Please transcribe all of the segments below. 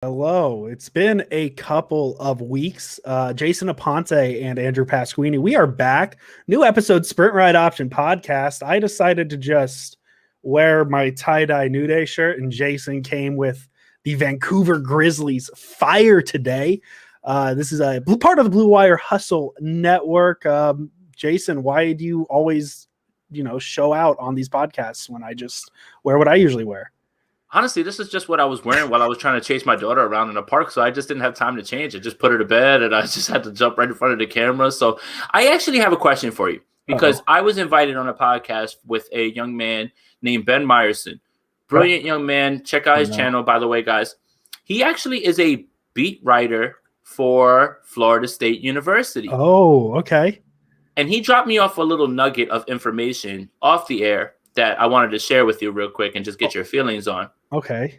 Hello. It's been a couple of weeks. Jason Aponte and Andrew Pasquini, we are back. New episode, Sprint Ride Option podcast. I decided to just wear my tie-dye New Day shirt, and Jason came with the Vancouver Grizzlies Fire today. This is a part of the Blue Wire Hustle Network. Jason, why do you always, show out on these podcasts when I just wear what I usually wear? Honestly, this is just what I was wearing while I was trying to chase my daughter around in the park, so I just didn't have time to change it. Just put her to bed, and I just had to jump right in front of the camera. So I actually have a question for you, because I was invited on a podcast with a young man named Ben Meyerson. Brilliant young man. Check out his channel, by the way, guys. He actually is a beat writer for Florida State University. Oh, okay. And he dropped me off a little nugget of information off the air that I wanted to share with you real quick and just get your feelings on. Okay.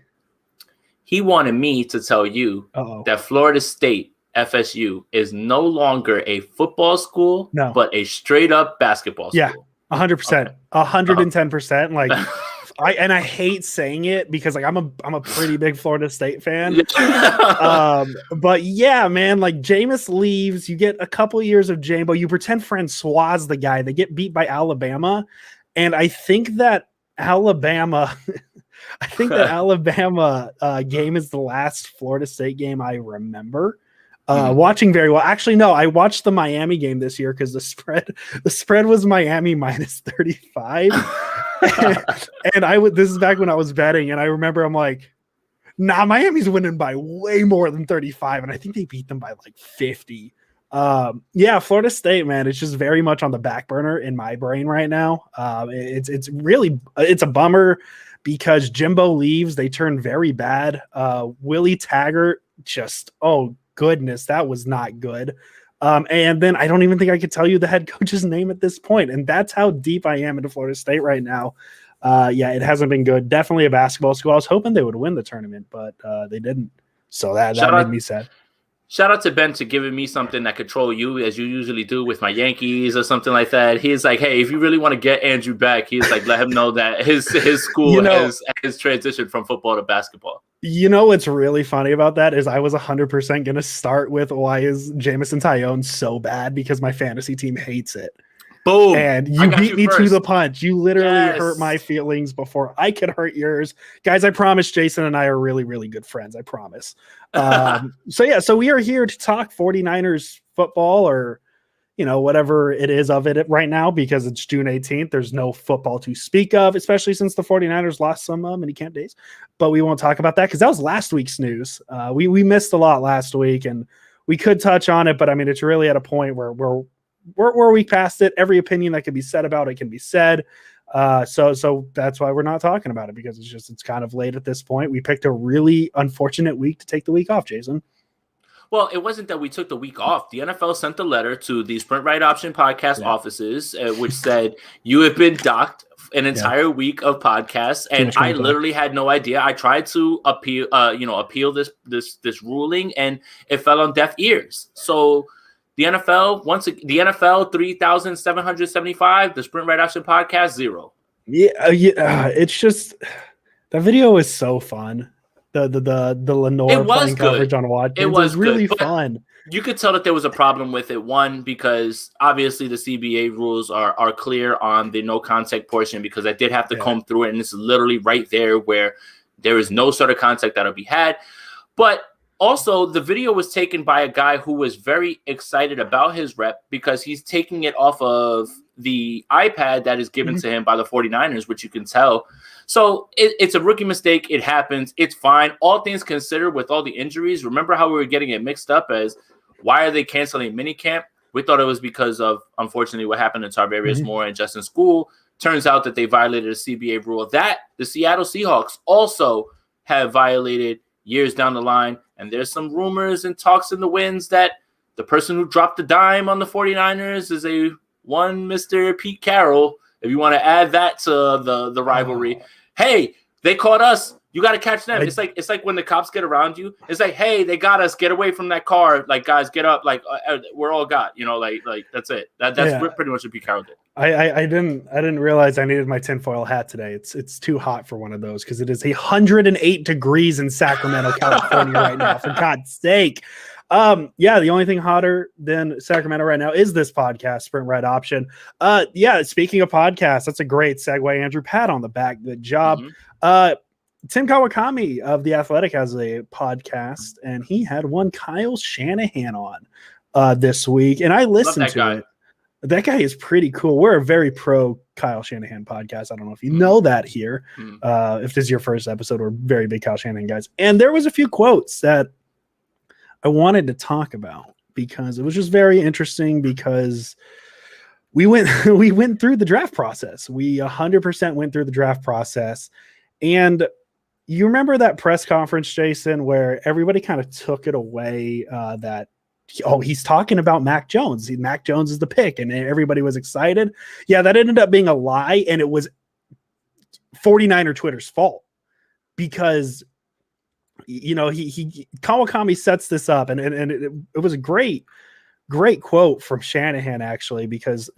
He wanted me to tell you that Florida State FSU is no longer a football school, but a straight up basketball school. Yeah, 100%, 110%. Like, I hate saying it because I'm a pretty big Florida State fan. But yeah, man, like Jameis leaves, you get a couple years of Jambo, you pretend Francois the guy. They get beat by Alabama, and I think that Alabama game is the last Florida State game I remember watching very well. Actually, no, I watched the Miami game this year because the spread was Miami minus 35. And this is back when I was betting, and I remember I'm like, nah, Miami's winning by way more than 35, and I think they beat them by like 50. Yeah, Florida State, man, it's just very much on the back burner in my brain right now. It's a bummer because Jimbo leaves, they turn very bad. Willie Taggart, just, oh goodness, that was not good. And then I don't even think I could tell you the head coach's name at this point, and that's how deep I am into Florida State right now. Yeah, it hasn't been good. Definitely a basketball school. I was hoping they would win the tournament, but they didn't. So that made me sad. Shout out to Ben to giving me something that could troll you, as you usually do with my Yankees or something like that. He's like, hey, if you really want to get Andrew back, he's like, let him know that his school has transitioned from football to basketball. You know what's really funny about that is I was 100% going to start with why is Jamison Tyone so bad, because my fantasy team hates it. Boom. And you beat me to the punch. You literally hurt my feelings before I could hurt yours. Guys, I promise Jason and I are really, really good friends. I promise. So we are here to talk 49ers football, or, whatever it is of it right now, because it's June 18th. There's no football to speak of, especially since the 49ers lost some mini camp days. But we won't talk about that because that was last week's news. We missed a lot last week, and we could touch on it, but I mean, it's really at a point where we're a week past it. Every opinion that can be said about it can be said. So that's why we're not talking about it, because it's kind of late at this point. We picked a really unfortunate week to take the week off, Jason. Well, it wasn't that we took the week off. The NFL sent a letter to the Sprint Ride Option podcast offices, which said you have been docked an entire week of podcasts, and I literally had no idea. I tried to appeal this ruling, and it fell on deaf ears. So the NFL 3,775, the Sprint Ride Option podcast 0. Yeah, it's just that video is so fun. The Lenore playing coverage on Watkins. It was really fun. You could tell that there was a problem with it. One, because obviously the CBA rules are clear on the no contact portion, because I did have to comb through it, and it's literally right there where there is no sort of contact that'll be had. But also, the video was taken by a guy who was very excited about his rep, because he's taking it off of the iPad that is given to him by the 49ers, which you can tell. So it's a rookie mistake. It happens. It's fine. All things considered, with all the injuries, remember how we were getting it mixed up as why are they canceling minicamp? We thought it was because of, unfortunately, what happened to Tarvarius Moore and Justin School. Turns out that they violated a CBA rule that the Seattle Seahawks also have violated years down the line. And there's some rumors and talks in the winds that the person who dropped the dime on the 49ers is a one Mr. Pete Carroll. If you want to add that to the rivalry, hey, they caught us. You got to catch them. It's like when the cops get around you. It's like, hey, they got us. Get away from that car. Like, guys, get up. Like, we're all got. Like that's it. That's pretty much what Pete Carroll did. I didn't realize I needed my tinfoil hat today. It's too hot for one of those because it is 108 degrees in Sacramento, California right now. For God's sake. Yeah, the only thing hotter than Sacramento right now is this podcast, Sprint Red Option. Yeah, speaking of podcasts, that's a great segue. Andrew, pat on the back, good job. Tim Kawakami of The Athletic has a podcast, and he had one Kyle Shanahan on this week, and I listened to it. That guy is pretty cool. We're a very pro Kyle Shanahan podcast. I don't know if you know that here. If this is your first episode, we're very big Kyle Shanahan guys. And there was a few quotes that I wanted to talk about because it was just very interesting because we went through the draft process. We 100% went through the draft process. And you remember that press conference, Jason, where everybody kind of took it away that, he's talking about Mac Jones. Mac Jones is the pick, and everybody was excited. Yeah, that ended up being a lie, and it was 49er Twitter's fault because, Kawakami sets this up, and it was a great quote from Shanahan, actually, because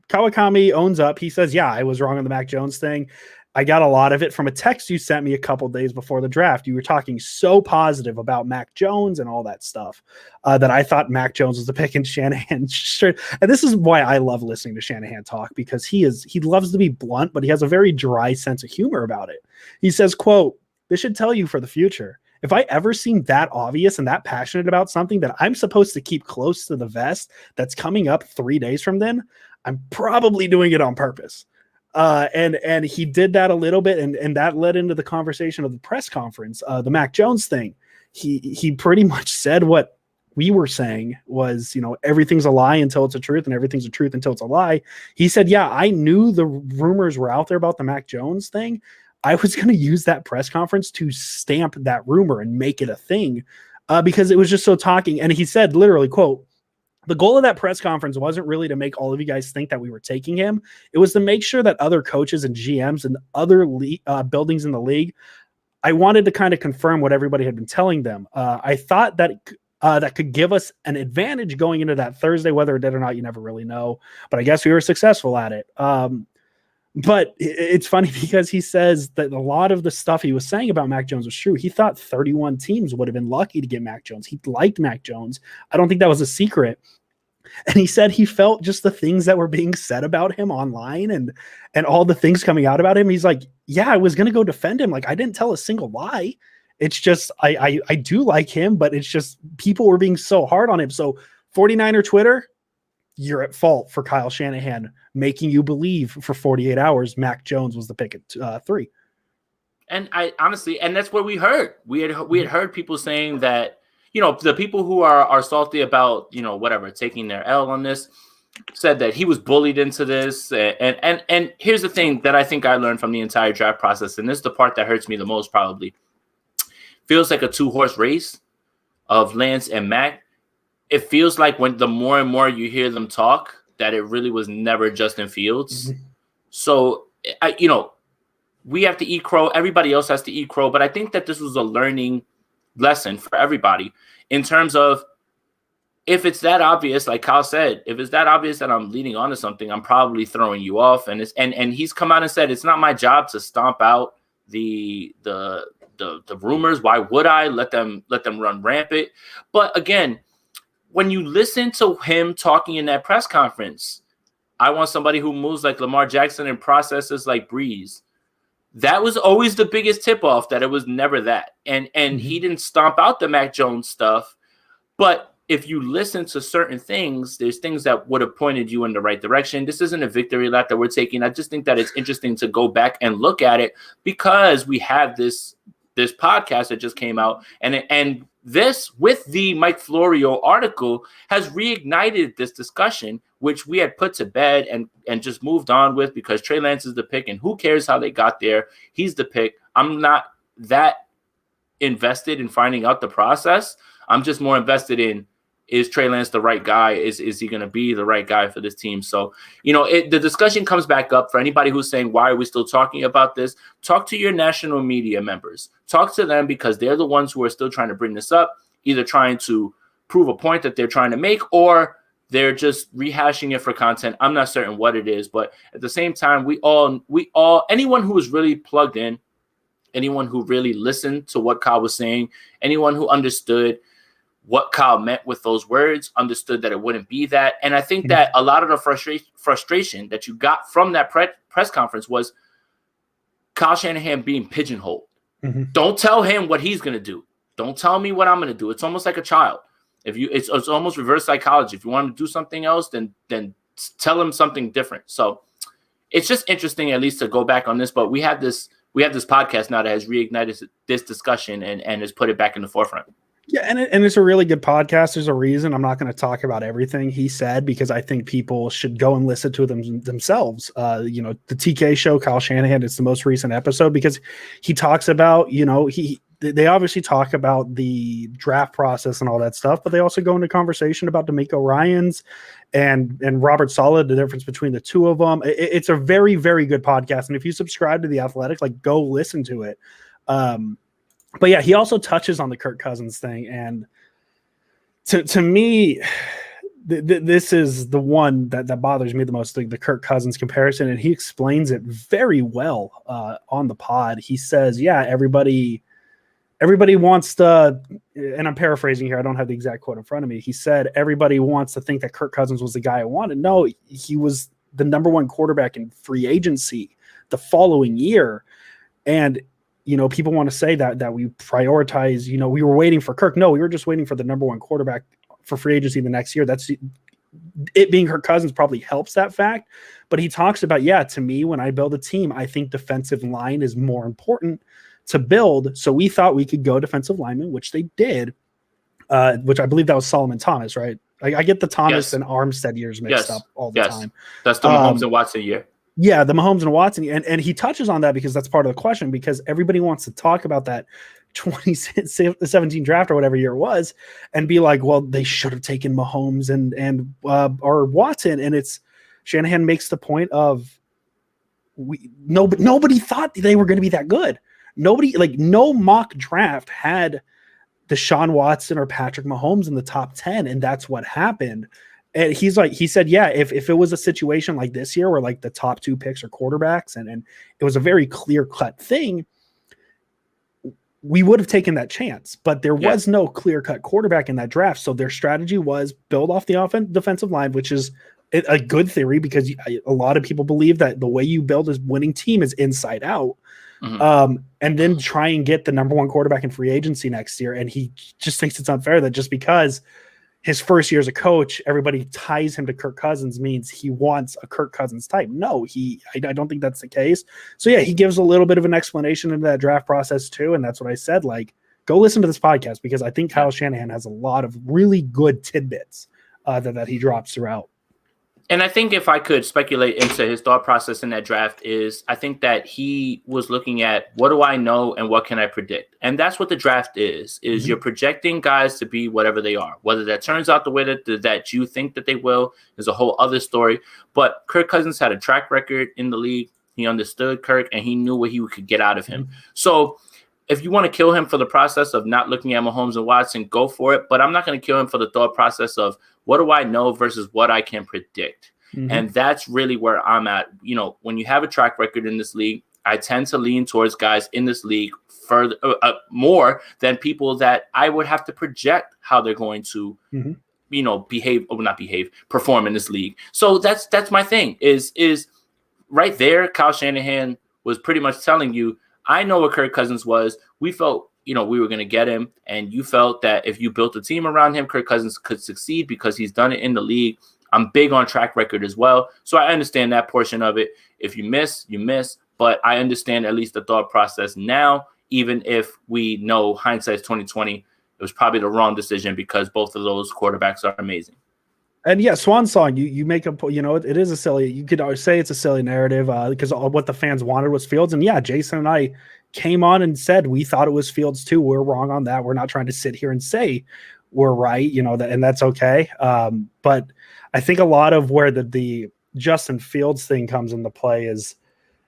Kawakami owns up. He says, yeah, I was wrong on the Mac Jones thing. I got a lot of it from a text you sent me a couple days before the draft. You were talking so positive about Mac Jones and all that stuff that I thought Mac Jones was the pick. And Shanahan, and this is why I love listening to Shanahan talk, because he loves to be blunt, but he has a very dry sense of humor about it. He says, quote, "This should tell you for the future. If I ever seem that obvious and that passionate about something that I'm supposed to keep close to the vest that's coming up 3 days from then, I'm probably doing it on purpose." And he did that a little bit, and that led into the conversation of the press conference, the Mac Jones thing. He pretty much said what we were saying was, everything's a lie until it's a truth, and everything's a truth until it's a lie. He said, yeah, I knew the rumors were out there about the Mac Jones thing. I was going to use that press conference to stamp that rumor and make it a thing because it was just so talking. And he said, literally, quote, "The goal of that press conference wasn't really to make all of you guys think that we were taking him. It was to make sure that other coaches and GMs and other buildings in the league, I wanted to kind of confirm what everybody had been telling them. I thought that that could give us an advantage going into that Thursday. Whether it did or not, you never really know. But I guess we were successful at it." But it's funny because he says that a lot of the stuff he was saying about Mac Jones was true. He thought 31 teams would have been lucky to get Mac Jones. He liked Mac Jones. I don't think that was a secret. And he said he felt just the things that were being said about him online and all the things coming out about him. He's like, yeah, I was going to go defend him. Like, I didn't tell a single lie. It's just, I do like him, but it's just people were being so hard on him. So 49er Twitter, you're at fault for Kyle Shanahan making you believe for 48 hours Mac Jones was the pick at 3. And I honestly, and that's what we heard. We had heard people saying that, the people who are salty about, whatever, taking their L on this, said that he was bullied into this. And here's the thing that I think I learned from the entire draft process, and this is the part that hurts me the most probably. Feels like a 2-horse race of Lance and Mac. It feels like when the more and more you hear them talk, that it really was never Justin Fields. Mm-hmm. So, we have to eat crow. Everybody else has to eat crow. But I think that this was a learning lesson for everybody in terms of if it's that obvious, like Kyle said, if it's that obvious that I'm leading on to something, I'm probably throwing you off. And he's come out and said, it's not my job to stomp out the rumors. Why would I let them run rampant? But again, when you listen to him talking in that press conference, I want somebody who moves like Lamar Jackson and processes like Breeze. That was always the biggest tip-off, that it was never that. And he didn't stomp out the Mac Jones stuff. But if you listen to certain things, there's things that would have pointed you in the right direction. This isn't a victory lap that we're taking. I just think that it's interesting to go back and look at it because we have this podcast that just came out. And this, with the Mike Florio article, has reignited this discussion, which we had put to bed and just moved on with because Trey Lance is the pick, and who cares how they got there? He's the pick. I'm not that invested in finding out the process. I'm just more invested in, is Trey Lance the right guy? Is he going to be the right guy for this team? So, the discussion comes back up for anybody who's saying, why are we still talking about this? Talk to your national media members. Talk to them because they're the ones who are still trying to bring this up, either trying to prove a point that they're trying to make or they're just rehashing it for content. I'm not certain what it is, but at the same time, anyone who was really plugged in, anyone who really listened to what Kyle was saying, anyone who understood what Kyle meant with those words, understood that it wouldn't be that. And I think that a lot of the frustration that you got from that press conference was Kyle Shanahan being pigeonholed. Mm-hmm. Don't tell him what he's going to do. Don't tell me what I'm going to do. It's almost like a child. It's almost reverse psychology. If you want to do something else, then tell him something different. So it's just interesting, at least, to go back on this. But we have this podcast now that has reignited this discussion and has put it back in the forefront. Yeah, and it's a really good podcast. There's a reason I'm not going to talk about everything he said, because I think people should go and listen to them themselves. The TK show, Kyle Shanahan, it's the most recent episode, because he talks about, they obviously talk about the draft process and all that stuff, but they also go into conversation about DeMeco Ryans and Robert Saleh, the difference between the two of them. It's a very, very good podcast. And if you subscribe to The Athletic, go listen to it. But yeah, he also touches on the Kirk Cousins thing. And to me, this is the one that bothers me the most, the Kirk Cousins comparison. And he explains it very well on the pod. He says, yeah, everybody wants to, and I'm paraphrasing here, I don't have the exact quote in front of me. He said, everybody wants to think that Kirk Cousins was the guy I wanted. No, he was the number one quarterback in free agency the following year. And people want to say that we prioritize, we were waiting for Kirk. No, we were just waiting for the number one quarterback for free agency the next year. That's it. Being Kirk Cousins probably helps that fact. But he talks about, to me, when I build a team, I think defensive line is more important to build. So we thought we could go defensive lineman, which they did, which I believe that was Solomon Thomas, right? I get the Thomas and Armstead years mixed up all the time. That's the Mahomes and Watson year. Yeah, the Mahomes and Watson. And he touches on that because that's part of the question, because everybody wants to talk about that 2017 draft or whatever year it was and be like, well, they should have taken Mahomes and or Watson. And it's Shanahan makes the point of nobody thought they were going to be that good. Nobody, no mock draft had Deshaun Watson or Patrick Mahomes in the top 10, and that's what happened. And he said, yeah, if it was a situation like this year where the top two picks are quarterbacks and it was a very clear-cut thing, we would have taken that chance. But there was no clear-cut quarterback in that draft. So their strategy was build off the defensive line, which is a good theory because a lot of people believe that the way you build a winning team is inside out. Mm-hmm. And then try and get the number one quarterback in free agency next year. And he just thinks it's unfair that just because his first year as a coach, everybody ties him to Kirk Cousins means he wants a Kirk Cousins type. No, I don't think that's the case. So yeah, he gives a little bit of an explanation into that draft process too. And that's what I said, go listen to this podcast because I think Kyle Shanahan has a lot of really good tidbits that he drops throughout. And I think if I could speculate into his thought process in that draft is I think that he was looking at what do I know and what can I predict? And that's what the draft is mm-hmm. You're projecting guys to be whatever they are. Whether that turns out the way that you think that they will is a whole other story. But Kirk Cousins had a track record in the league. He understood Kirk and he knew what he could get out of him. Mm-hmm. So if you want to kill him for the process of not looking at Mahomes and Watson, go for it. But I'm not going to kill him for the thought process of what do I know versus what I can predict. Mm-hmm. And that's really where I'm at. When you have a track record in this league, I tend to lean towards guys in this league further more than people that I would have to project how they're going to, mm-hmm. perform in this league. So that's my thing is right there. Kyle Shanahan was pretty much telling you, I know what Kirk Cousins was. We felt, we were going to get him. And you felt that if you built a team around him, Kirk Cousins could succeed because he's done it in the league. I'm big on track record as well. So I understand that portion of it. If you miss, you miss. But I understand at least the thought process now, even if we know hindsight's 2020, it was probably the wrong decision because both of those quarterbacks are amazing. And yeah, Swan Song, you make a, it is a silly, you could say it's a silly narrative because what the fans wanted was Fields. And yeah, Jason and I came on and said we thought it was Fields too. We're wrong on that. We're not trying to sit here and say we're right, and that's okay. But I think a lot of where the Justin Fields thing comes into play is,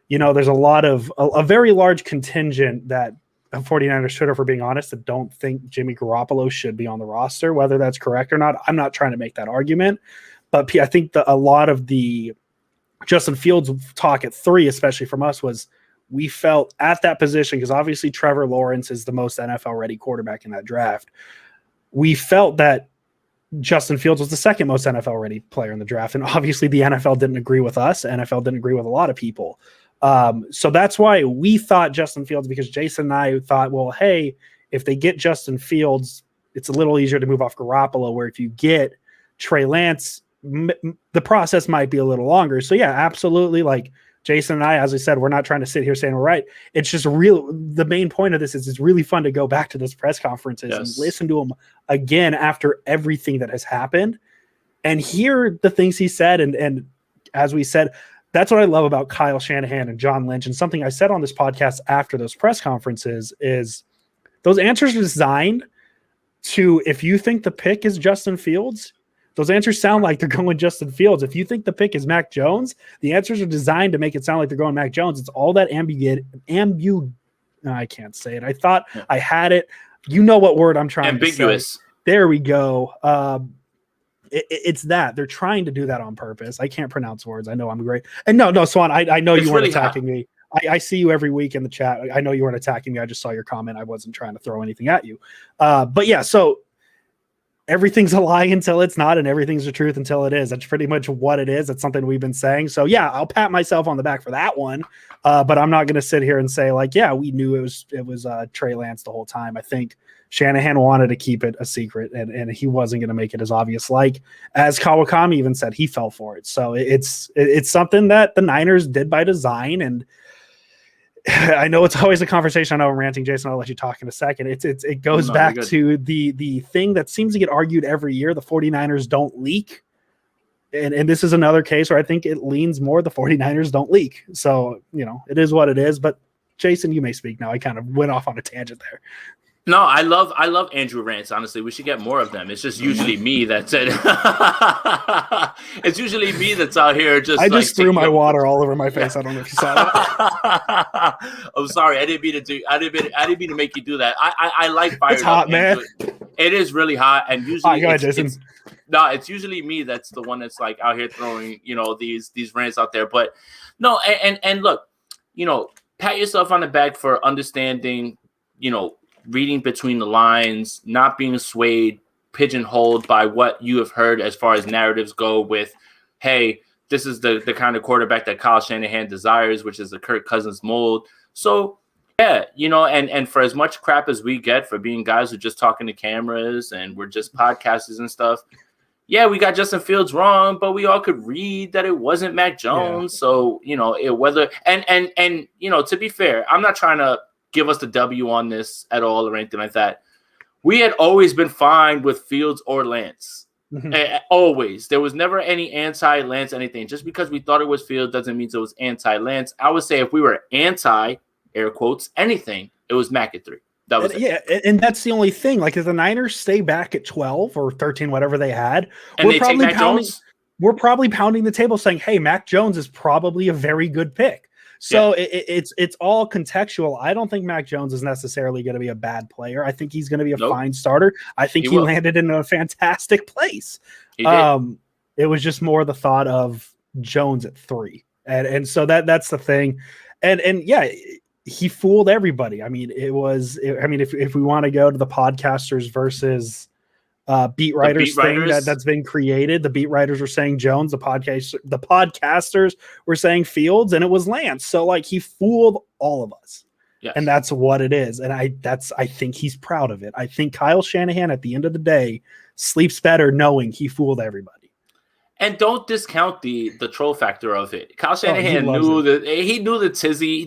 there's a lot of a very large contingent that 49ers Twitter, for being honest, that don't think Jimmy Garoppolo should be on the roster. Whether that's correct or not, I'm not trying to make that argument. But I think a lot of the Justin Fields talk at 3, especially from us, was we felt at that position, because obviously Trevor Lawrence is the most NFL-ready quarterback in that draft. We felt that Justin Fields was the second most NFL-ready player in the draft, and obviously the NFL didn't agree with us. NFL didn't agree with a lot of people. So that's why we thought Justin Fields, because Jason and I thought, well, hey, if they get Justin Fields, it's a little easier to move off Garoppolo, where if you get Trey Lance, the process might be a little longer. So yeah, absolutely. Like Jason and I, as I said, we're not trying to sit here saying we're right. It's just the main point of this is it's really fun to go back to those press conferences and listen to them again after everything that has happened and hear the things he said. And as we said, that's what I love about Kyle Shanahan and John Lynch. And something I said on this podcast after those press conferences is those answers are designed to, if you think the pick is Justin Fields, those answers sound like they're going Justin Fields. If you think the pick is Mac Jones, the answers are designed to make it sound like they're going Mac Jones. It's all that I can't say it. I thought I had it. You know what word I'm trying to say. There we go. It's that they're trying to do that on purpose. I can't pronounce words. I know I'm great. And no, Swan, I know you weren't attacking me. I see you every week in the chat. I know you weren't attacking me. I just saw your comment. I wasn't trying to throw anything at you. But yeah, so everything's a lie until it's not, and everything's the truth until it is. That's pretty much what it is. That's something we've been saying. So yeah, I'll pat myself on the back for that one. But I'm not going to sit here and say like, yeah, we knew it was Trey Lance the whole time. I think Shanahan wanted to keep it a secret, and he wasn't going to make it as obvious. Like as Kawakami even said, he fell for it. So it's something that the Niners did by design. And I know it's always a conversation. I know I'm ranting, Jason. I'll let you talk in a second. It goes back to the thing that seems to get argued every year. The 49ers don't leak. And this is another case where I think it leans more the 49ers don't leak. So, it is what it is. But Jason, you may speak now. I kind of went off on a tangent there. No, I love Andrew rants. Honestly, we should get more of them. It's just usually me that's it. It's usually me that's out here just. I just threw my water all over my face. I don't know if you saw that. I'm sorry. I didn't mean to make you do that. I like fire. It's hot, man. It is really hot, and usually go ahead, Jason. It's usually me that's the one that's like out here throwing these rants out there. But no, and look, pat yourself on the back for understanding, reading between the lines, not being swayed, pigeonholed by what you have heard as far as narratives go with, hey, this is the kind of quarterback that Kyle Shanahan desires, which is the Kirk Cousins mold. So, yeah, and for as much crap as we get for being guys who just talking to cameras and we're just podcasters and stuff, yeah, we got Justin Fields wrong, but we all could read that it wasn't Mac Jones. Yeah. So, whether and to be fair, I'm not trying to give us the W on this at all or anything like that. We had always been fine with Fields or Lance. Mm-hmm. Always. There was never any anti-Lance anything. Just because we thought it was Fields doesn't mean it was anti-Lance. I would say if we were anti, air quotes, anything, it was Mac at 3. That was it. Yeah, and that's the only thing. Like if the Niners stay back at 12 or 13, whatever they had, we're probably pounding the table saying, hey, Mac Jones is probably a very good pick. So yeah. It's all contextual. I don't think Mac Jones is necessarily going to be a bad player. I think he's going to be a fine starter. I think he landed in a fantastic place. It was just more the thought of Jones at 3. And so that's the thing. And yeah, he fooled everybody. I mean, if we want to go to the podcasters versus beat writers thing that's been created, the beat writers were saying Jones, the podcasters were saying Fields, and it was Lance. So like he fooled all of us. Yes. And that's what it is. And I think he's proud of it. I think Kyle Shanahan at the end of the day sleeps better knowing he fooled everybody. And don't discount the troll factor of it. Kyle Shanahan knew the tizzy.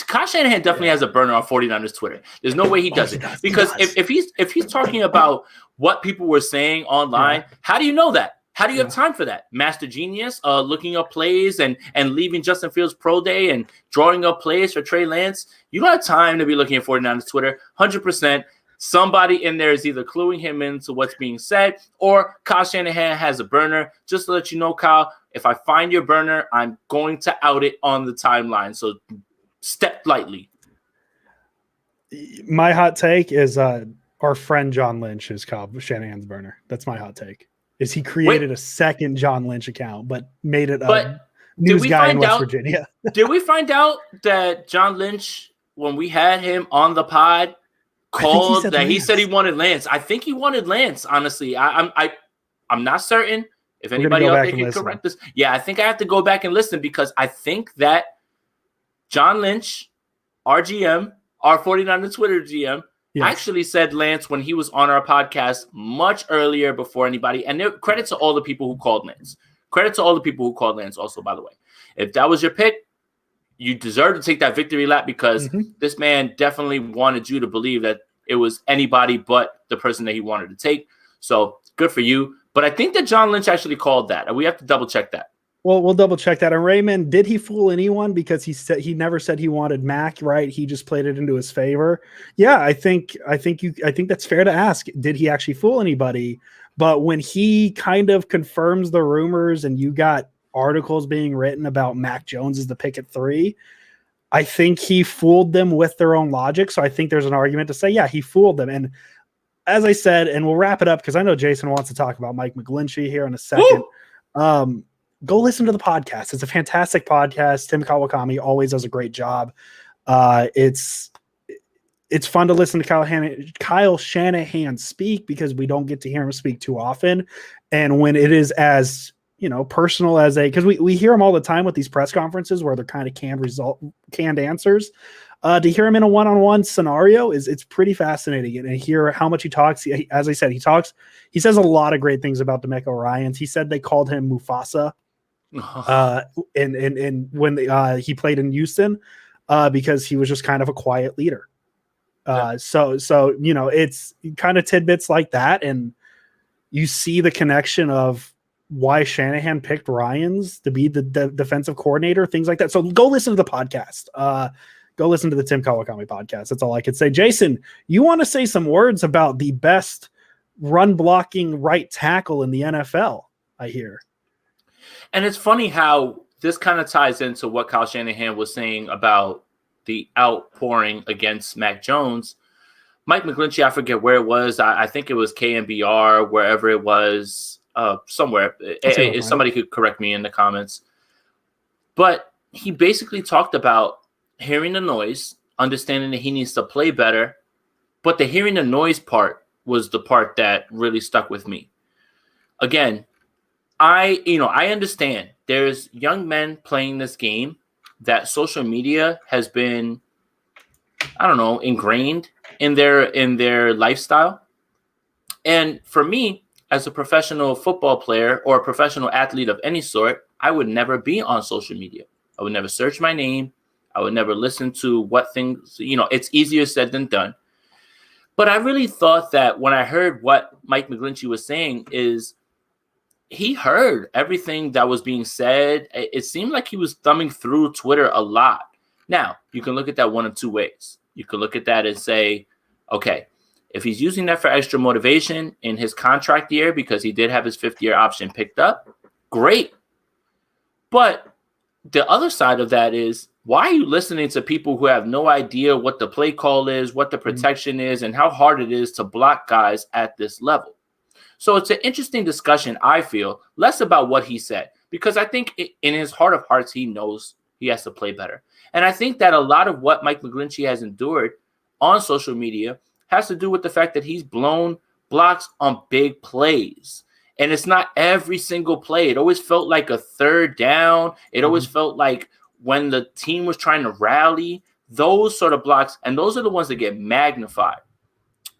Kyle Shanahan definitely has a burner on 49ers Twitter. There's no way he does it. Because if he's talking about what people were saying online, how do you know that? How do you have time for that? Master genius, looking up plays and leaving Justin Fields pro day and drawing up plays for Trey Lance. You don't have time to be looking at 49ers Twitter. 100%. Somebody in there is either cluing him into what's being said or Kyle Shanahan has a burner. Just to let you know, Kyle, if I find your burner, I'm going to out it on the timeline. So step lightly. My hot take is our friend John Lynch is Kyle Shanahan's burner. That's my hot take. Is he created a second John Lynch account, but made it a news guy in West Virginia. Did we find out that John Lynch, when we had him on the pod, called he said he wanted Lance? I think he wanted Lance. Honestly, I'm not certain. If anybody out there can correct this, yeah, I think I have to go back and listen because I think that John Lynch, our GM, our 49ers Twitter GM, actually said Lance when he was on our podcast much earlier before anybody. And credit to all the people who called Lance. Credit to all the people who called Lance also, by the way. If that was your pick, you deserve to take that victory lap because this man definitely wanted you to believe that it was anybody but the person that he wanted to take. So good for you. But I think that John Lynch actually called that. And we have to double check that. Well, we'll double check that. And Raymond, did he fool anyone? Because he never said he wanted Mac, right? He just played it into his favor. Yeah, I think that's fair to ask. Did he actually fool anybody? But when he kind of confirms the rumors and you got articles being written about Mac Jones as the pick at 3, I think he fooled them with their own logic. So I think there's an argument to say, yeah, he fooled them. And as I said, and we'll wrap it up because I know Jason wants to talk about Mike McGlinchey here in a second. Go listen to the podcast. It's a fantastic podcast. Tim Kawakami always does a great job. It's fun to listen to Kyle Shanahan speak because we don't get to hear him speak too often. And when it is as, personal as because we hear him all the time with these press conferences where they're kind of canned answers. To hear him in a one-on-one scenario it's pretty fascinating, and hear how much he talks. As I said, he says a lot of great things about DeMeco Ryans. He said they called him Mufasa. And when he played in Houston, because he was just kind of a quiet leader. So it's kind of tidbits like that, and you see the connection of why Shanahan picked Ryans to be the defensive coordinator, things like that. So go listen to the podcast. Go listen to the Tim Kawakami podcast. That's all I could say. Jason, you want to say some words about the best run blocking right tackle in the NFL, I hear. And it's funny how this kind of ties into what Kyle Shanahan was saying about the outpouring against Mac Jones. Mike McGlinchey, I forget where it was. I think it was KNBR, wherever it was, somewhere. If somebody could correct me in the comments. But he basically talked about hearing the noise, understanding that he needs to play better. But the hearing the noise part was the part that really stuck with me. Again, I understand there's young men playing this game that social media has been, ingrained in their lifestyle. And for me, as a professional football player or a professional athlete of any sort, I would never be on social media. I would never search my name. I would never listen to what things, it's easier said than done. But I really thought that when I heard what Mike McGlinchey was saying is he heard everything that was being said. It seemed like he was thumbing through Twitter a lot. Now, you can look at that one of two ways. You can look at that and say, okay, if he's using that for extra motivation in his contract year because he did have his 5th-year option picked up, great. But the other side of that is, why are you listening to people who have no idea what the play call is, what the protection is, and how hard it is to block guys at this level? So it's an interesting discussion, I feel, less about what he said, because I think in his heart of hearts, he knows he has to play better. And I think that a lot of what Mike McGlinchey has endured on social media has to do with the fact that he's blown blocks on big plays. And it's not every single play. It always felt like a third down. It always felt like when the team was trying to rally, those sort of blocks, and those are the ones that get magnified.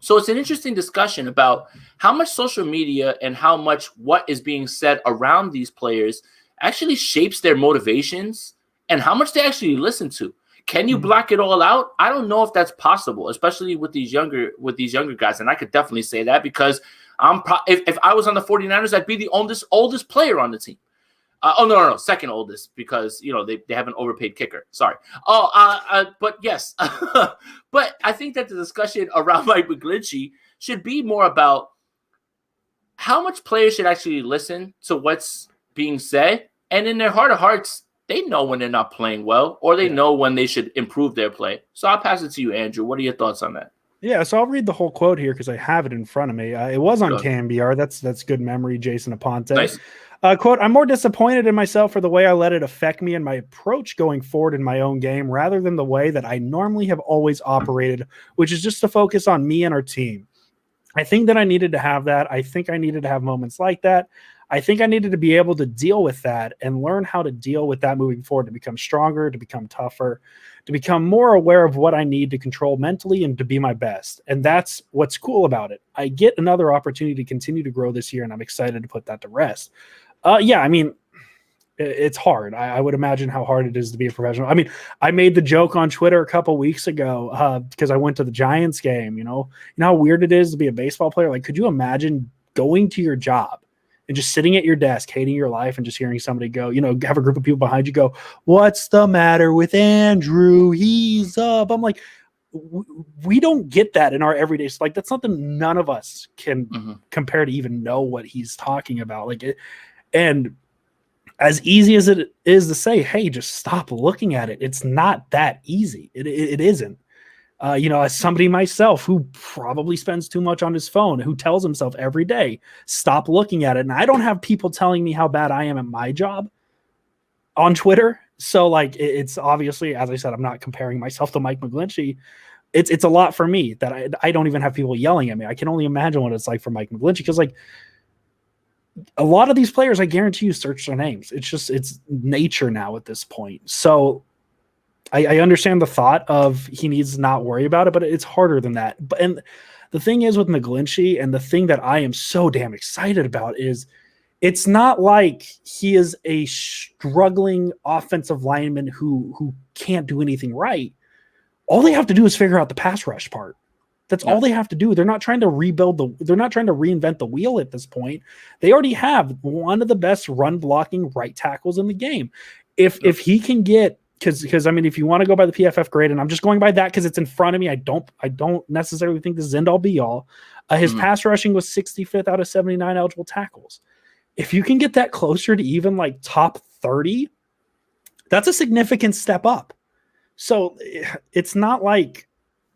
So it's an interesting discussion about how much social media and how much what is being said around these players actually shapes their motivations and how much they actually listen to. Can you block it all out? I don't know if that's possible, especially with these younger guys. And I could definitely say that because if I was on the 49ers, I'd be the oldest player on the team. No, second oldest because they have an overpaid kicker. Sorry. But yes, but I think that the discussion around Mike McGlinchey should be more about how much players should actually listen to what's being said, and in their heart of hearts, they know when they're not playing well, or they know when they should improve their play. So I'll pass it to you, Andrew. What are your thoughts on that? Yeah, so I'll read the whole quote here because I have it in front of me. It was on Sure. KMBR. That's good memory, Jason Aponte. Nice. Quote, I'm more disappointed in myself for the way I let it affect me and my approach going forward in my own game rather than the way that I normally have always operated, which is just to focus on me and our team. I think that I needed to have that. I think I needed to have moments like that. I think I needed to be able to deal with that and learn how to deal with that moving forward, to become stronger, to become tougher, to become more aware of what I need to control mentally and to be my best. And that's what's cool about it. I get another opportunity to continue to grow this year, and I'm excited to put that to rest. Yeah, I mean, it's hard. I would imagine how hard it is to be a professional. I mean, I made the joke on Twitter a couple weeks ago because I went to the Giants game. You know how weird it is to be a baseball player? Like, could you imagine going to your job and just sitting at your desk, hating your life, and just hearing somebody go, have a group of people behind you go, "What's the matter with Andrew? He's up." I'm like, we don't get that in our everyday. Like, that's something none of us can compare to even know what he's talking about. Like it, and as easy as it is to say, hey, just stop looking at it, it's not that easy. It isn't. As somebody myself who probably spends too much on his phone, who tells himself every day, stop looking at it. And I don't have people telling me how bad I am at my job on Twitter. So like, it's obviously, as I said, I'm not comparing myself to Mike McGlinchey. It's a lot for me that I don't even have people yelling at me. I can only imagine what it's like for Mike McGlinchey. Cause like a lot of these players, I guarantee you search their names. It's nature now at this point. So I understand the thought of he needs to not worry about it, but it's harder than that. And the thing is with McGlinchey, and the thing that I am so damn excited about is it's not like he is a struggling offensive lineman who can't do anything right. All they have to do is figure out the pass rush part. That's all they have to do. They're not trying to they're not trying to reinvent the wheel at this point. They already have one of the best run blocking right tackles in the game. If he can get, because I mean, if you want to go by the PFF grade, and I'm just going by that because it's in front of me, I don't necessarily think this is end all be all. His pass rushing was 65th out of 79 eligible tackles. If you can get that closer to even like top 30, that's a significant step up. So it's not like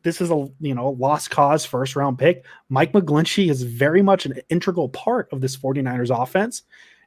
this is a lost cause first round pick. Mike McGlinchey is very much an integral part of this 49ers offense.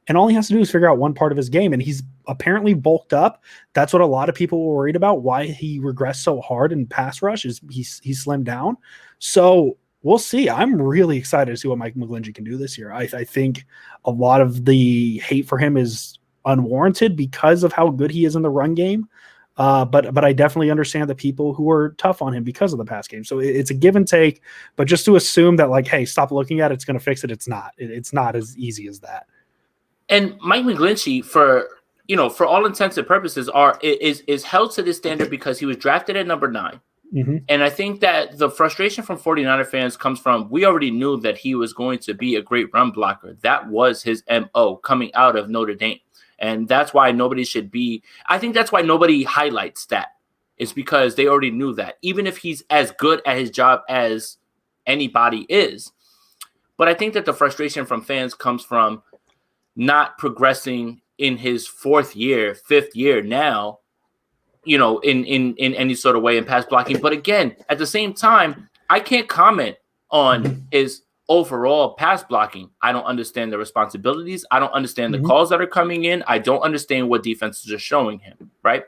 And all he has to do is figure out one part of his game. And he's apparently bulked up. That's what a lot of people were worried about, why he regressed so hard in pass rush is he slimmed down. So we'll see. I'm really excited to see what Mike McGlinchey can do this year. I think a lot of the hate for him is unwarranted because of how good he is in the run game. But I definitely understand the people who are tough on him because of the pass game. So it's a give and take. But just to assume that like, hey, stop looking at it, it's going to fix it. It's not. It's not as easy as that. And Mike McGlinchey, for all intents and purposes, is held to this standard because he was drafted at number 9. Mm-hmm. And I think that the frustration from 49er fans comes from, we already knew that he was going to be a great run blocker. That was his MO coming out of Notre Dame. And that's why I think that's why nobody highlights that. It's because they already knew that, even if he's as good at his job as anybody is. But I think that the frustration from fans comes from not progressing in his 5th year now, in any sort of way in pass blocking. But again, at the same time, I can't comment on his overall pass blocking. I don't understand the responsibilities. I don't understand the calls that are coming in. I don't understand what defenses are showing him, right?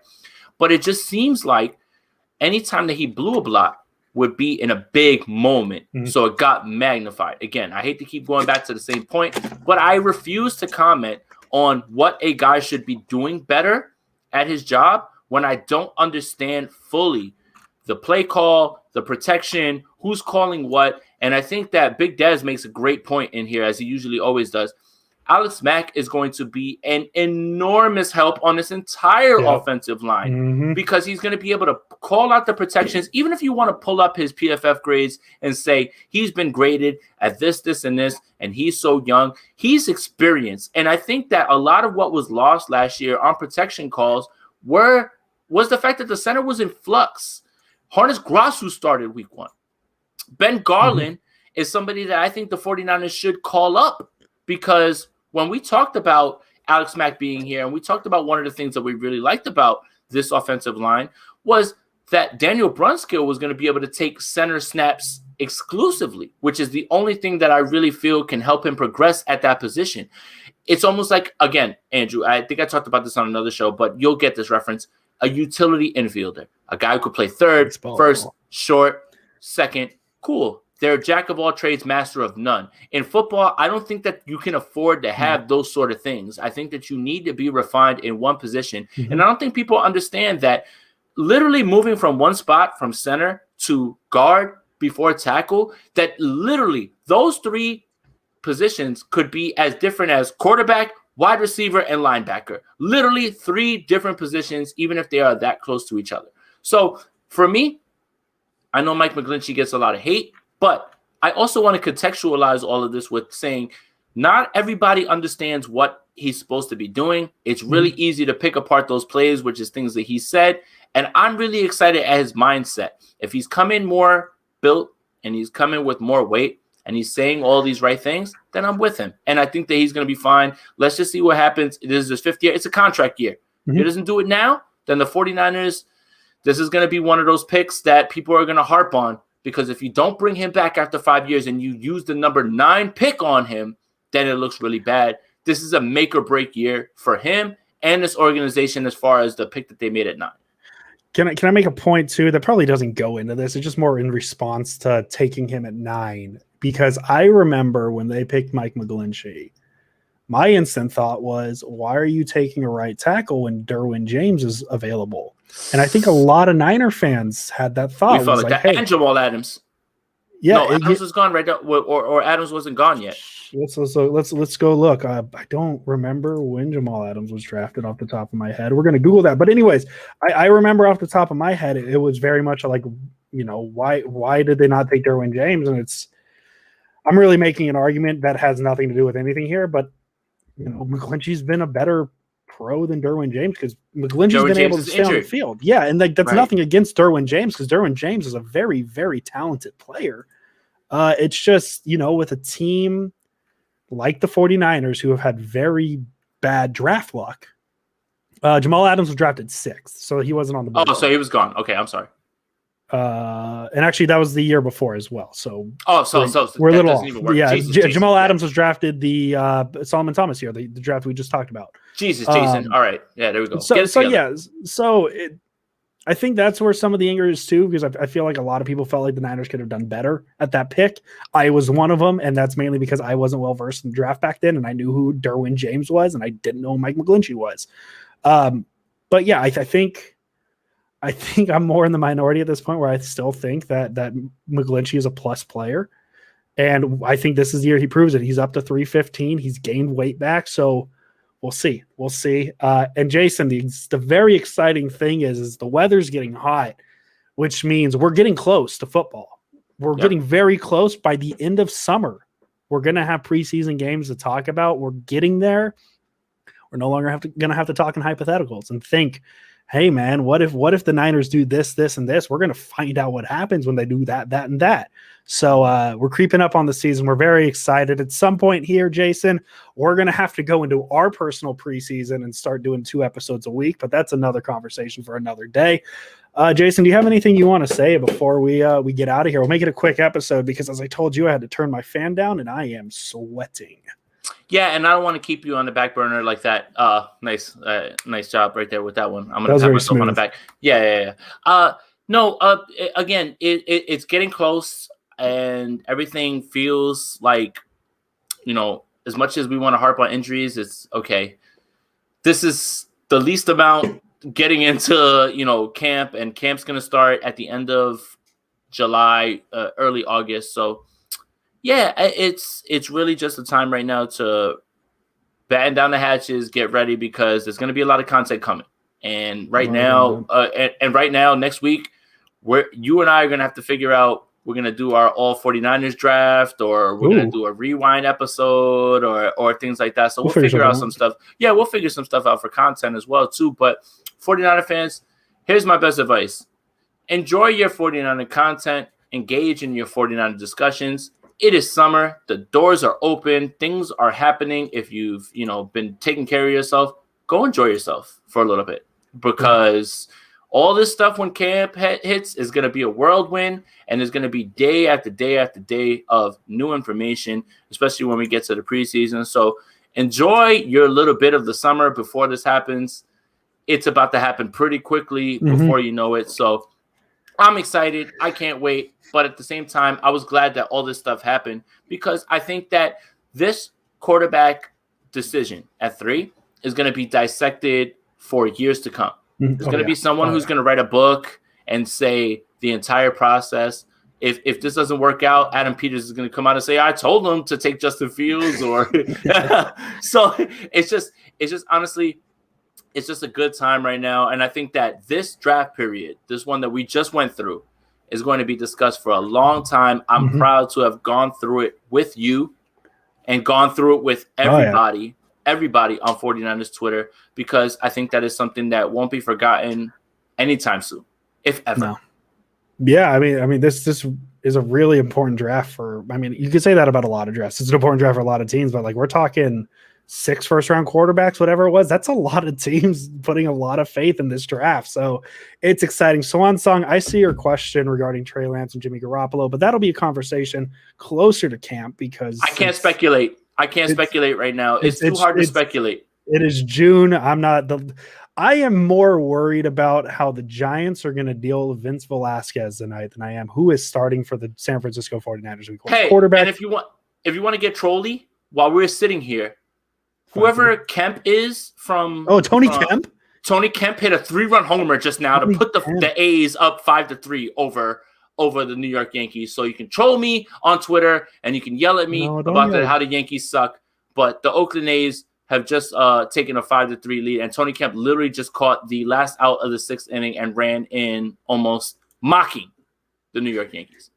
But it just seems like anytime that he blew a block would be in a big moment. So it got magnified. Again, I hate to keep going back to the same point, but I refuse to comment on what a guy should be doing better at his job when I don't understand fully the play call, the protection, who's calling what. And I think that Big Dez makes a great point in here, as he usually always does. Alex Mack is going to be an enormous help on this entire offensive line because he's going to be able to call out the protections. Even if you want to pull up his PFF grades and say he's been graded at this, and this, and he's so young, he's experienced. And I think that a lot of what was lost last year on protection calls was the fact that the center was in flux. Harness Grossu started week 1. Ben Garland is somebody that I think the 49ers should call up, because when we talked about Alex Mack being here, and we talked about one of the things that we really liked about this offensive line was that Daniel Brunskill was going to be able to take center snaps exclusively, which is the only thing that I really feel can help him progress at that position. It's almost like, again, Andrew, I think I talked about this on another show, but you'll get this reference, a utility infielder, a guy who could play third, first, short, second, cool. They're a jack of all trades, master of none. In football, I don't think that you can afford to have those sort of things. I think that you need to be refined in one position. And I don't think people understand that literally moving from one spot, from center to guard before tackle, that literally those three positions could be as different as quarterback, wide receiver, and linebacker. Literally three different positions, even if they are that close to each other. So for me, I know Mike McGlinchey gets a lot of hate, but I also want to contextualize all of this with saying not everybody understands what he's supposed to be doing. It's really easy to pick apart those plays, which is things that he said. And I'm really excited at his mindset. If he's coming more built and he's coming with more weight and he's saying all these right things, then I'm with him. And I think that he's going to be fine. Let's just see what happens. This is his fifth year. It's a contract year. If he doesn't do it now, then the 49ers, this is going to be one of those picks that people are going to harp on. Because if you don't bring him back after 5 years and you use the number 9 pick on him, then it looks really bad. This is a make or break year for him and this organization as far as the pick that they made at 9. Can I make a point too that probably doesn't go into this? It's just more in response to taking him at 9. Because I remember when they picked Mike McGlinchey, my instant thought was, why are you taking a right tackle when Derwin James is available? And I think a lot of Niner fans had that thought. We felt like that. Hey, and Jamal Adams. Yeah, no, Adams was gone right now, or Adams wasn't gone yet. Let's go look. I don't remember when Jamal Adams was drafted off the top of my head. We're gonna Google that. But anyways, I remember off the top of my head, it was very much like, why did they not take Derwin James? And I'm really making an argument that has nothing to do with anything here, but McGlinchey's been a better pro than Derwin James because McGlinchey's been able to stay on the field. Yeah, and that's nothing against Derwin James because Derwin James is a very, very talented player. It's just, with a team like the 49ers who have had very bad draft luck. Jamal Adams was drafted 6th, so he wasn't on the board. Oh, so he was gone. Okay, I'm sorry. And actually that was the year before as well. So we're a little off. Yeah, Jamal Adams was drafted the Solomon Thomas year, the draft we just talked about. Jason. All right. Yeah, there we go. I think that's where some of the anger is too, because I feel like a lot of people felt like the Niners could have done better at that pick. I was one of them, and that's mainly because I wasn't well versed in the draft back then, and I knew who Derwin James was, and I didn't know who Mike McGlinchey was. But yeah, I think I'm more in the minority at this point where I still think that McGlinchey is a plus player. And I think this is the year he proves it. He's up to 315. He's gained weight back. So we'll see. And Jason, the very exciting thing is the weather's getting hot, which means we're getting close to football. We're getting very close. By the end of summer, we're going to have preseason games to talk about. We're getting there. We're no longer going to have to talk in hypotheticals and think, hey man, what if the Niners do this, this, and this? We're going to find out what happens when they do that, that, and that. So we're creeping up on the season. We're very excited. At some point here, Jason, we're going to have to go into our personal preseason and start doing 2 episodes a week, but that's another conversation for another day. Jason, do you have anything you want to say before we get out of here? We'll make it a quick episode because, as I told you, I had to turn my fan down and I am sweating. Yeah, and I don't want to keep you on the back burner like that. Nice job right there with that one. I'm gonna pat myself on the back. Yeah. Again, it's getting close, and everything feels like, as much as we want to harp on injuries, it's okay. This is the least amount getting into camp, and camp's gonna start at the end of July, early August. So. Yeah, it's really just a time right now to batten down the hatches, get ready, because there's going to be a lot of content coming. And right now, next week, you and I are going to have to figure out, we're going to do our all 49ers draft, or we're going to do a rewind episode, or things like that. So we'll figure out some stuff. Yeah, we'll figure some stuff out for content as well, too. But 49er fans, here's my best advice. Enjoy your 49er content. Engage in your 49er discussions. it is summer. The doors are open. Things are happening. If you've, been taking care of yourself, go enjoy yourself for a little bit, because all this stuff when camp hits is going to be a whirlwind, and there's going to be day after day after day of new information, especially when we get to the preseason. So enjoy your little bit of the summer before this happens. It's about to happen pretty quickly before you know it. So I'm excited. I can't wait. But at the same time, I was glad that all this stuff happened, because I think that this quarterback decision at 3 is going to be dissected for years to come. There's going to be someone who's going to write a book and say the entire process. If this doesn't work out, Adam Peters is going to come out and say, I told him to take Justin Fields. Or so it's just honestly, it's just a good time right now. And I think that this draft period, this one that we just went through, is going to be discussed for a long time. I'm proud to have gone through it with you and gone through it with everybody on 49ers Twitter, because I think that is something that won't be forgotten anytime soon, if ever. No. Yeah, I mean, this is a really important draft for. I mean, you could say that about a lot of drafts. It's an important draft for a lot of teams, but like we're talking 6 first-round quarterbacks, whatever it was. That's a lot of teams putting a lot of faith in this draft. So it's exciting. Swan Song, I see your question regarding Trey Lance and Jimmy Garoppolo, but that'll be a conversation closer to camp, because I can't speculate. I can't speculate right now. It's too hard to speculate. It is June. I am more worried about how the Giants are going to deal with Vince Velasquez tonight than I am who is starting for the San Francisco 49ers. Quarterback. And if you want to get trolly while we're sitting here, whoever Kemp is from Kemp? Tony Kemp hit a 3-run homer just now to put the A's up 5-3 over the New York Yankees. So you can troll me on Twitter and you can yell at me about how the Yankees suck. But the Oakland A's have just taken a 5-3 lead, and Tony Kemp literally just caught the last out of the 6th inning and ran in, almost mocking the New York Yankees.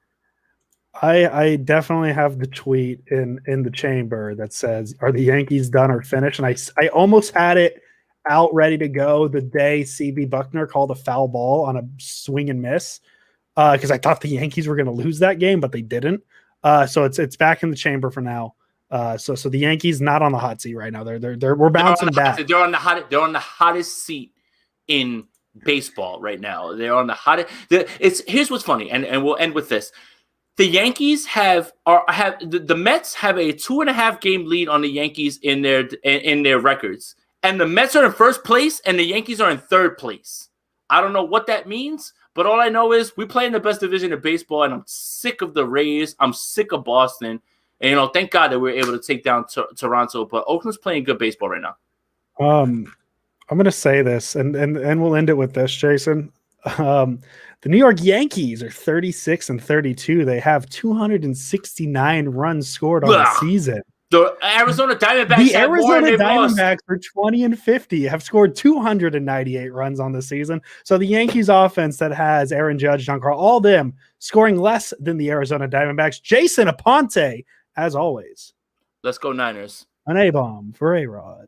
I definitely have the tweet in the chamber that says, "Are the Yankees done or finished?" And I almost had it out ready to go the day CB Buckner called a foul ball on a swing and miss, because I thought the Yankees were going to lose that game, but they didn't. So it's back in the chamber for now. So the Yankees not on the hot seat right now. We're bouncing back. They're on the hottest seat in baseball right now. They're on the hottest. Here's what's funny, and we'll end with this. The Yankees the Mets have a 2.5 game lead on the Yankees in their records, and the Mets are in first place and the Yankees are in third place. I don't know what that means, but all I know is we play in the best division of baseball, and I'm sick of the Rays. I'm sick of Boston. And, thank God that we were able to take down Toronto, but Oakland's playing good baseball right now. I'm going to say this, and we'll end it with this, Jason. The New York Yankees are 36-32. They have 269 runs scored on the season. The Arizona Diamondbacks are 20-50, have scored 298 runs on the season. So the Yankees offense that has Aaron Judge, Giancarlo, all them scoring less than the Arizona Diamondbacks. Jason Aponte, as always. Let's go Niners. An A-bomb for A-Rod.